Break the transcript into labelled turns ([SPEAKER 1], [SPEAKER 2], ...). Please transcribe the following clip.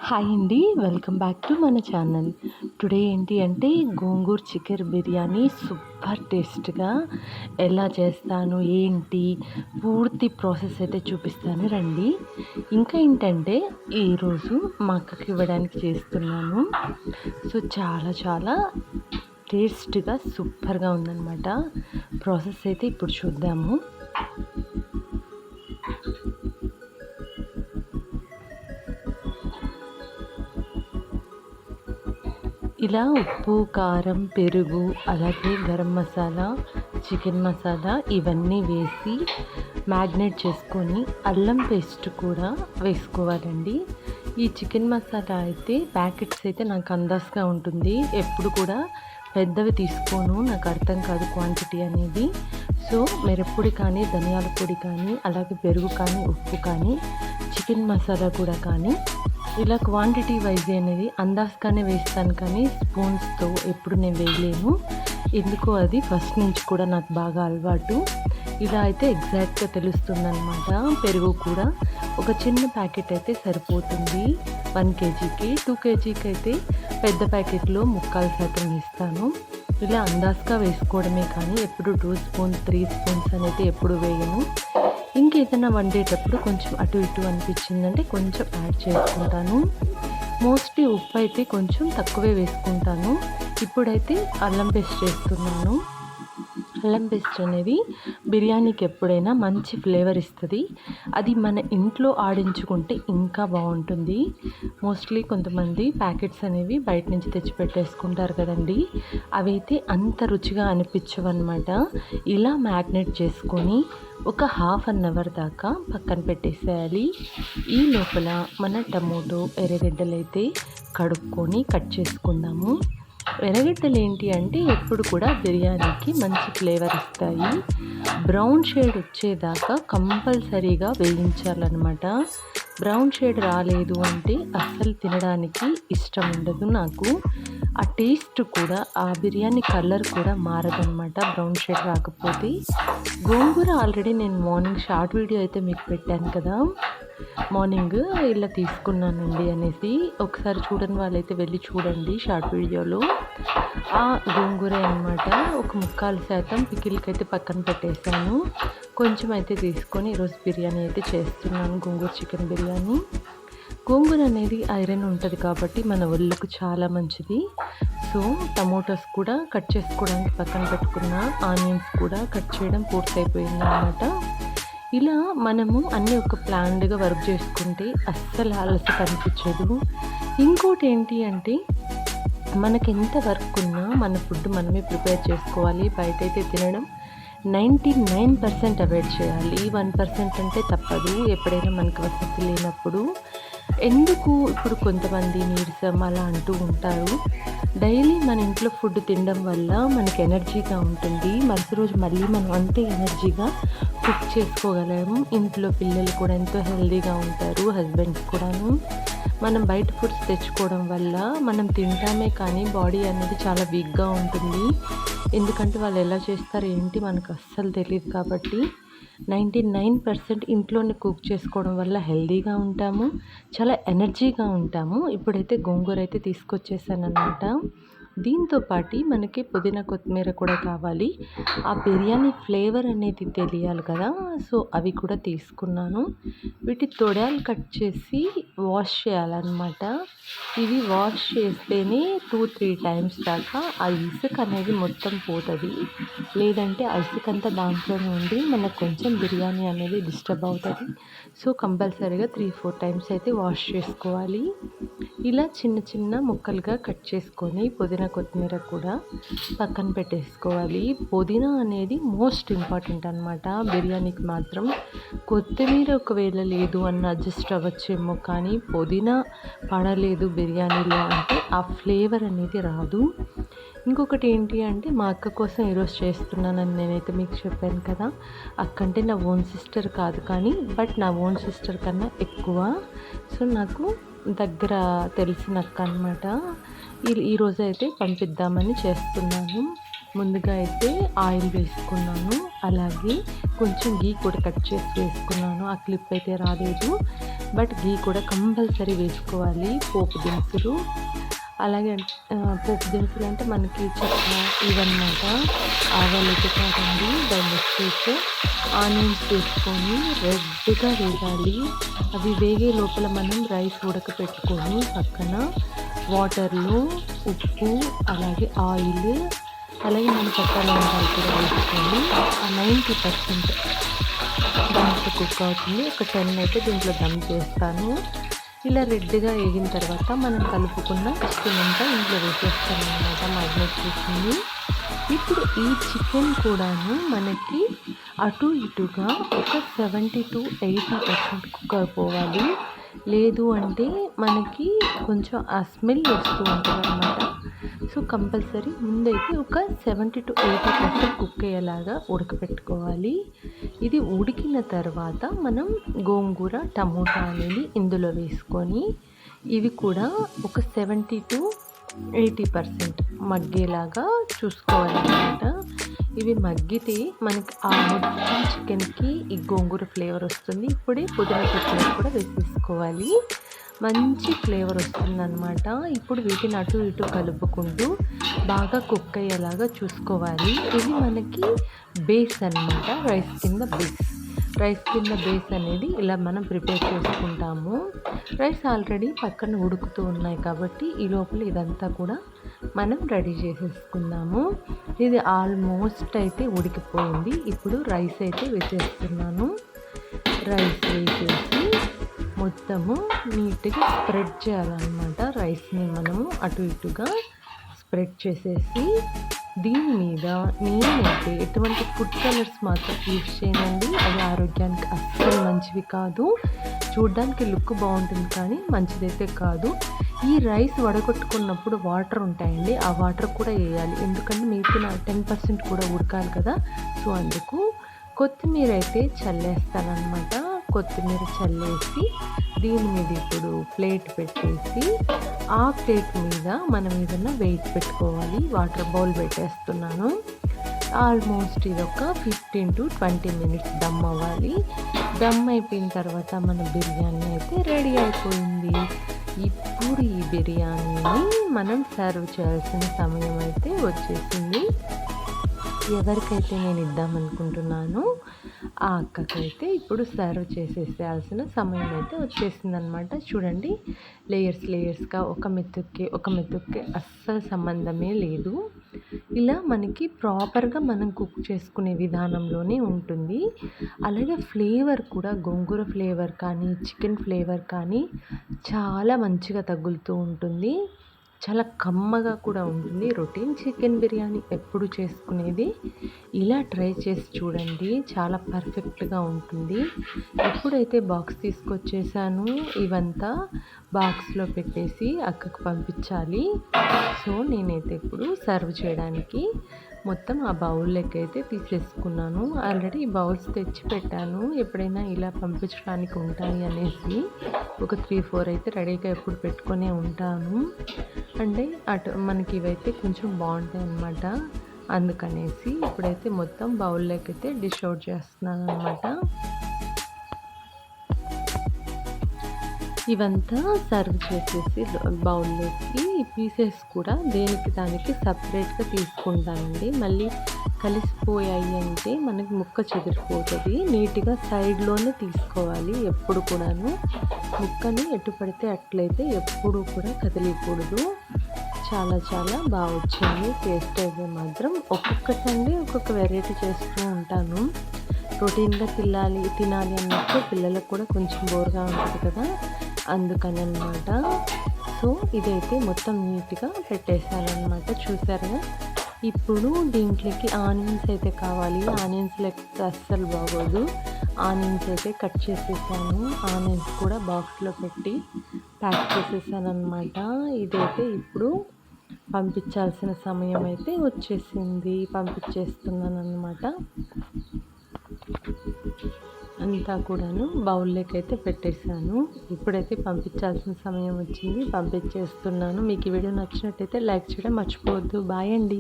[SPEAKER 1] Hi అండి, welcome back to మన channel. Today ఏంటి అంటే గోంగూర చికెన్ బిర్యానీ సూపర్ టేస్ట్గా ఎలా చేస్తాను ఏంటి పూర్తి ప్రాసెస్ అయితే చూపిస్తాను రండి. ఇంకా ఏంటంటే ఈరోజు మా అక్కకి ఇవ్వడానికి చేస్తున్నాను. సో చాలా చాలా టేస్ట్గా సూపర్గా ఉందన్నమాట. ప్రాసెస్ అయితే ఇప్పుడు చూద్దాము. ఇలా ఉప్పు, కారం, పెరుగు, అలాగే గరం మసాలా, చికెన్ మసాలా ఇవన్నీ వేసి మ్యాగ్నేట్ చేసుకొని అల్లం పేస్ట్ కూడా వేసుకోవాలండి. ఈ చికెన్ మసాలా అయితే ప్యాకెట్స్ అయితే నాకు అందాజుగా ఉంటుంది. ఎప్పుడు కూడా పెద్దవి తీసుకోను, నాకు అర్థం కాదు క్వాంటిటీ అనేది. సో మిరప్పొడి కానీ, ధనియాల పొడి కానీ, అలాగే పెరుగు కానీ, ఉప్పు కానీ, చికెన్ మసాలా కూడా కానీ ఇలా క్వాంటిటీ వైజ్ అనేది అందాజుగానే వేస్తాను, కానీ స్పూన్స్తో ఎప్పుడు నేను వేయలేను. ఎందుకో అది ఫస్ట్ నుంచి కూడా నాకు బాగా అలవాటు. ఇలా అయితే ఎగ్జాక్ట్గా తెలుస్తుందన్నమాట. పెరుగు కూడా ఒక చిన్న ప్యాకెట్ అయితే సరిపోతుంది 1 kgకి. 2 kgకి అయితే పెద్ద ప్యాకెట్లో 3/4% వేస్తాను. ఇలా అందాజుగా వేసుకోవడమే, కానీ ఎప్పుడు 2 స్పూన్స్ 3 స్పూన్స్ అనేది ఎప్పుడు వేయను. ఇంకేదైనా వండేటప్పుడు కొంచెం అటు ఇటు అనిపించిందంటే కొంచెం యాడ్ చేసుకుంటాను. మోస్ట్లీ ఉప్పు అయితే కొంచెం తక్కువే వేసుకుంటాను. ఇప్పుడైతే అల్లం పేస్ట్ చేస్తున్నాను. అల్లం పేస్ట్ అనేది బిర్యానీకి ఎప్పుడైనా మంచి ఫ్లేవర్ ఇస్తుంది. అది మన ఇంట్లో ఆడించుకుంటే ఇంకా బాగుంటుంది. మోస్ట్లీ కొంతమంది ప్యాకెట్స్ అనేవి బయట నుంచి తెచ్చి పెట్టేసుకుంటారు కదండి, అవి అయితే అంత రుచిగా అనిపించవన్నమాట. ఇలా మ్యాగ్నేట్ చేసుకొని ఒక 1/2 అవర్ దాకా పక్కన పెట్టేసేయాలి. ఈ లోపల మన టమోటో, ఎర్రగడ్డలు అయితే కడుక్కొని కట్ చేసుకుందాము. ఎర్రగడ్డలు ఏంటి అంటే ఎప్పుడు కూడా బిర్యానీకి మంచి ఫ్లేవర్ ఇస్తాయి. బ్రౌన్ షేడ్ వచ్చేదాకా కంపల్సరీగా వేయించాలన్నమాట. బ్రౌన్ షేడ్ రాలేదు అంటే అస్సలు తినడానికి ఇష్టం ఉండదు నాకు. ఆ టేస్ట్ కూడా, ఆ బిర్యానీ కలర్ కూడా మారదన్నమాట బ్రౌన్ షేడ్ రాకపోతే. గోంగూర ఆల్రెడీ నేను మార్నింగ్ షార్ట్ వీడియో అయితే మీకు పెట్టాను కదా, మార్నింగ్ ఇలా తీసుకున్నానండి అనేసి. ఒకసారి చూడని వాళ్ళైతే వెళ్ళి చూడండి షార్ట్ వీడియోలో. ఆ గోంగూర అనమాట ఒక 3/4% పికిల్కి అయితే పక్కన పెట్టేశాను. కొంచెం అయితే తీసుకొని ఈరోజు బిర్యానీ అయితే చేస్తున్నాను, గోంగూర చికెన్ బిర్యానీ. గోంగూర అనేది ఐరన్ ఉంటుంది కాబట్టి మన ఒళ్ళకు చాలా మంచిది. సో టమోటాస్ కూడా కట్ చేసుకోవడానికి పక్కన పెట్టుకున్న, ఆనియన్స్ కూడా కట్ చేయడం పూర్తయిపోయింది అన్నమాట. ఇలా మనము అన్నీ ఒక ప్లాన్డ్గా వర్క్ చేసుకుంటే అస్సలు అలసట అనిపించదు. ఇంకోటి ఏంటి అంటే మనకి ఎంత వర్క్ ఉన్నా మన ఫుడ్ మనమే ప్రిపేర్ చేసుకోవాలి. బయట అయితే తినడం 99% అవాయిడ్ చేయాలి. 1% అంటే తప్పదు, ఎప్పుడైనా మనకు వసతి లేనప్పుడు. ఎందుకు ఇప్పుడు కొంతమంది నీరసం అలా అంటూ ఉంటారు. డైలీ మన ఇంట్లో ఫుడ్ తినడం వల్ల మనకి ఎనర్జీగా ఉంటుంది. మరుసటి రోజు మళ్ళీ మనం అంతే ఎనర్జీగా కుక్ చేసుకోగలము. ఇంట్లో పిల్లలు కూడా ఎంతో హెల్తీగా ఉంటారు, హస్బెండ్స్ కూడాను. మనం బయట ఫుడ్స్ తెచ్చుకోవడం వల్ల మనం తింటామే కానీ బాడీ అనేది చాలా వీక్గా ఉంటుంది. ఎందుకంటే వాళ్ళు ఎలా చేస్తారు ఏంటి మనకు అస్సలు తెలియదు. కాబట్టి 99% ఇంట్లోనే కుక్ చేసుకోవడం వల్ల హెల్తీగా ఉంటాము, చాలా ఎనర్జీగా ఉంటాము. ఇప్పుడైతే గోంగూర అయితే తీసుకొచ్చేసాను అన్నమాట. దీంతో పాటు మనకి పుదీనా, కొత్తిమీర కూడా కావాలి. ఆ బిర్యానీ ఫ్లేవర్ అనేది తెలియాలి కదా, సో అవి కూడా తీసుకున్నాను. వీటి తొడాలు కట్ చేసి వాష్ చేయాలన్నమాట. ఇవి వాష్ చేస్తేనే 2-3 టైమ్స్ దాకా ఆ ఇసుక అనేది మొత్తం పోతుంది. లేదంటే ఆ ఇసుకంతా దాంట్లోనే ఉండి మనకు కొంచెం బిర్యానీ అనేది డిస్టర్బ్ అవుతుంది. సో కంపల్సరీగా 3-4 టైమ్స్ అయితే వాష్ చేసుకోవాలి. ఇలా చిన్న చిన్న ముక్కలుగా కట్ చేసుకొని పుదీనా, కొత్తిమీర కూడా పక్కన పెట్టేసుకోవాలి. పుదీనా అనేది మోస్ట్ ఇంపార్టెంట్ అనమాట బిర్యానీకి మాత్రం. కొత్తిమీర ఒకవేళ లేదు అన్న అడ్జస్ట్ అవ్వచ్చేమో, కానీ పుదీనా పడలేదు బిర్యానీలో అంటే ఆ ఫ్లేవర్ అనేది రాదు. ఇంకొకటి ఏంటి అంటే మా అక్క కోసం ఈరోజు చేస్తున్నానని నేనైతే మీకు చెప్పాను కదా. అక్క అంటే నా ఓన్ సిస్టర్ కాదు, కానీ బట్ నా ఓన్ సిస్టర్ కన్నా ఎక్కువ. సో నాకు దగ్గర తెలిసిన అక్క అనమాట. ఈరోజు అయితే పంపిద్దామని చేస్తున్నాను. ముందుగా అయితే ఆయిల్ వేసుకున్నాను, అలాగే కొంచెం గీ కూడా కట్ చేసి వేసుకున్నాను. ఆ క్లిప్ అయితే రాలేదు, బట్ గీ కూడా కంపల్సరీ వేసుకోవాలి. పోపు దినుసులు, అలాగే పోపు దినుసులు అంటే మనకి చెక్క ఇవన్నమాట. ఆవాలు అయితే కాదండి, బై మిస్టేక్. ఆనియన్స్ వేసుకొని రెడ్గా వేగాలి. అవి వేగే లోపల మనం రైస్ ఉడకపెట్టుకొని పక్కన వాటర్లో ఉప్పు, అలాగే ఆయిల్, అలాగే మన చక్కెరలు కూడా వేసుకొని 90% దాంట్లో కుక్ అవుతుంది. ఒక 10 అయితే దీంట్లో దమ్ చేస్తాను. ఇలా రెడ్గా వేగిన తర్వాత మనం కలుపుకున్న చికెన్ అంతా ఇంట్లో వేసేస్తాను అన్నమాట, మ్యారినేట్ చేసింది. ఇప్పుడు ఈ చికెన్ కూడాను మనకి అటు ఇటుగా ఒక 70 to 80% కుక్ అయిపోవాలి. లేదు అంటే మనకి కొంచెం ఆ స్మెల్ వస్తూ ఉంటుంది అన్నమాట. సో కంపల్సరీ ముందైతే ఒక 70 to 80% కుక్ అయ్యేలాగా ఉడకపెట్టుకోవాలి. ఇది ఉడికిన తర్వాత మనం గోంగూర, టమోటా అనేది ఇందులో వేసుకొని ఇవి కూడా ఒక 70 to 80% మగ్గేలాగా చూసుకోవాలన్నమాట. ఇవి మగ్గితే మనకి ఆ మొత్తం చికెన్కి ఈ గోంగూర ఫ్లేవర్ వస్తుంది. ఇప్పుడే పుదీనా కొత్తిమీర కూడా వేసేసుకోవాలి, మంచి ఫ్లేవర్ వస్తుందన్నమాట. ఇప్పుడు వీటిని అటు ఇటు కలుపుకుంటూ బాగా కుక్ అయ్యేలాగా చూసుకోవాలి. ఇది మనకి బేస్ అన్నమాట, రైస్ కింద బేస్ అనేది ఇలా మనం ప్రిపేర్ చేసుకుంటాము. రైస్ ఆల్రెడీ పక్కన ఉడుకుతూ ఉన్నాయి కాబట్టి ఈ లోపల ఇదంతా కూడా మనం రెడీ చేసేసుకుందాము. ఇది ఆల్మోస్ట్ అయితే ఉడికిపోయింది. ఇప్పుడు రైస్ అయితే వేసేస్తున్నాను. రైస్ వేసేసి మొత్తము నీట్గా స్ప్రెడ్ చేయాలన్నమాట. రైస్ని మనము అటు ఇటుగా స్ప్రెడ్ చేసేసి దీని మీద నేనైతే ఎటువంటి ఫుడ్ కలర్స్ మాత్రం యూజ్ చేయనండి. అవి ఆరోగ్యానికి అస్సలు మంచివి కాదు. చూడ్డానికి లుక్ బాగుంటుంది కానీ మంచిదైతే కాదు. ఈ రైస్ వడగొట్టుకున్నప్పుడు వాటర్ ఉంటాయండి, ఆ వాటర్ కూడా వేయాలి, ఎందుకంటే మిగతా 10% కూడా ఉడకాలి కదా. సో అందుకు కొత్తిమీర అయితే చల్లేస్తానన్నమాట. కొత్తిమీర చల్లేసి దీని మీద ఇప్పుడు ప్లేట్ పెట్టేసి ఆ ప్లేట్ మీద మనం ఏదైనా వెయిట్ పెట్టుకోవాలి. వాటర్ బౌల్ పెట్టేస్తున్నాను. ఆల్మోస్ట్ ఇది ఒక 15 to 20 minutes దమ్ అవ్వాలి. దమ్ అయిపోయిన తర్వాత మన బిర్యానీ అయితే రెడీ అయిపోయింది. ఇప్పుడు ఈ బిర్యానీని మనం సర్వ్ చేయాల్సిన సమయం అయితే వచ్చేసింది. ఎవరికైతే నేను ఇద్దామనుకుంటున్నానో ఆ అక్కకైతే ఇప్పుడు సర్వ్ చేసేసేయాల్సిన సమయం అయితే వచ్చేసిందనమాట. చూడండి, లేయర్స్గా ఒక మెతుక్కి అస్సలు సంబంధమే లేదు. ఇలా మనకి ప్రాపర్గా మనం కుక్ చేసుకునే విధానంలోనే ఉంటుంది. అలాగే ఫ్లేవర్ కూడా గోంగూర ఫ్లేవర్ కానీ చికెన్ ఫ్లేవర్ కానీ చాలా మంచిగా తగులుతూ ఉంటుంది. చాలా కమ్మగా కూడా ఉంటుంది. రొటీన్ చికెన్ బిర్యానీ ఎప్పుడు చేసుకునేది, ఇలా ట్రై చేసి చూడండి, చాలా పర్ఫెక్ట్గా ఉంటుంది. ఎప్పుడైతే బాక్స్ తీసుకొచ్చేసాను, ఇవంతా బాక్స్లో పెట్టేసి అక్కకు పంపించాలి. సో నేనైతే ఇప్పుడు సర్వ్ చేయడానికి మొత్తం ఆ బౌల్లోకి అయితే తీసేసుకున్నాను. ఆల్రెడీ ఈ బౌల్స్ తెచ్చి పెట్టాను, ఎప్పుడైనా ఇలా పంపించడానికి ఉంటాయి అనేసి. ఒక 3-4 అయితే రెడీగా ఎప్పుడు పెట్టుకొనే ఉంటాను. అంటే అటు మనకి ఇవైతే కొంచెం బాగుంటాయి అన్నమాట. అందుకనేసి ఇప్పుడైతే మొత్తం బౌల్లోకి అయితే డిష్ అవుట్ చేస్తున్నాను అన్నమాట. ఇవంతా సర్వ్ చేసేసి బౌల్లోకి పీసెస్ కూడా దేనికి దానికి సపరేట్గా తీసుకుంటానండి. మళ్ళీ కలిసిపోయాయి అంటే మనకి ముక్క చెదిరిపోతుంది. నీట్గా సైడ్లోనే తీసుకోవాలి. ఎప్పుడు కూడాను ముక్కని ఎటు పడితే అట్లయితే ఎప్పుడు కూడా కదిలికూడదు. చాలా చాలా బాగా వచ్చింది. టేస్ట్ అయితే మాత్రం ఒక్కొక్క సండే ఒక్కొక్క వెరైటీ చేస్తూ ఉంటాను. రొటీన్గా తినాలి అన్నప్పుడు పిల్లలకు కూడా కొంచెం బోర్గా ఉంటుంది కదా, అందుకని అన్నమాట. సో ఇదైతే మొత్తం నీట్గా పెట్టేసానమాట. చూసారుగా. ఇప్పుడు దీంట్లోకి ఆనియన్స్ అయితే కావాలి. ఆనియన్స్ లేకపోతే అస్సలు బాగోదు. ఆనియన్స్ అయితే కట్ చేసేసాను. ఆనియన్స్ కూడా బాక్స్లో పెట్టి ప్యాక్ చేసేసాను అనమాట. ఇదైతే ఇప్పుడు పంపించాల్సిన సమయం అయితే వచ్చేసింది. పంపించేస్తున్నాను అనమాట. అంతా కూడాను బౌల్లోకి అయితే పెట్టేశాను. ఇప్పుడైతే పంపించాల్సిన సమయం వచ్చింది, పంపించేస్తున్నాను. మీకు ఈ వీడియో నచ్చినట్టయితే లైక్ చేయడం మర్చిపోవద్దు. బాయ్ అండి.